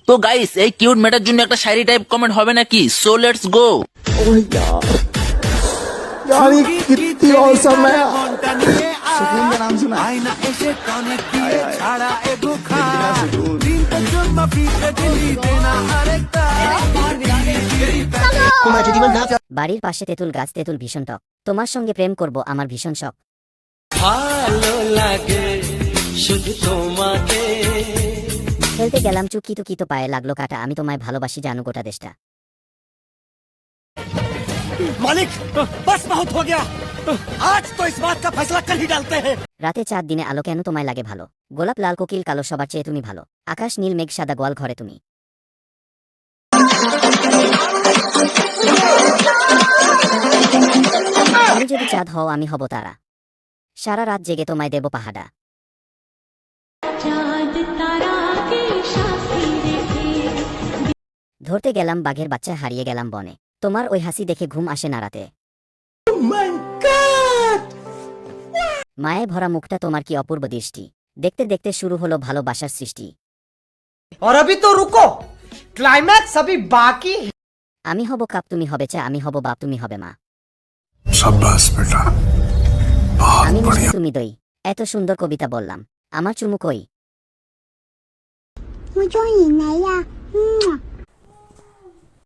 তো গাইস, এই কিউট মেটার জন্য একটা শায়রি টাইপ কমেন্ট হবে নাকি? So let's go. यार ये कितनी औसम है। सुकून का नाम सुना। বাড়ির পাশে তেঁতুল গাছ, তেঁতুল ভীষণ টক। তোমার সঙ্গে প্রেম করব আমার ভীষণ শখ। ভালো লাগে শুধু তোমাকে। খেলতে গেলাম চুকিতো পায়ে লাগলো কাটা, আমি তোমায় ভালোবাসি জানো গোটা দেশটা। मालिक बस बहुत हो गया, आज तो इस बात का फैसला कल ही डालते हैं। রাতে চাঁদ দিনে আলো, কেন তোমায় লাগে ভালো? গোলাপ লাল কোকিল কালো, সবার চেয়ে তুমি ভালো। আকাশ নীল মেঘ সাদা, গোয়াল ঘরে তুমি। তুমি যদি চাঁদ হও আমি হব তারা, সারা রাত জেগে তোমায় দেব পাহাড়া। ধরতে গেলাম বাঘের বাচ্চা, হারিয়ে গেলাম বনে। তোমার ওই হাসি দেখে ঘুম আসে না রাতে। মায়ে ভরা মুখটা, তোমার কি অপূর্ব দৃষ্টি। দেখতে দেখতে শুরু হলো ভালোবাসার সৃষ্টি। और अभी तो रुको, क्लाइमैक्स अभी बाकी। আমি হব কাপ, তুমি হবে চা, আমি হব বাপ, তুমি হবে মা। शाबाश बेटा, আমি মিষ্টি তুমি দই, এত সুন্দর কবিতা বললাম, আমার চুমু কই?我终于来呀！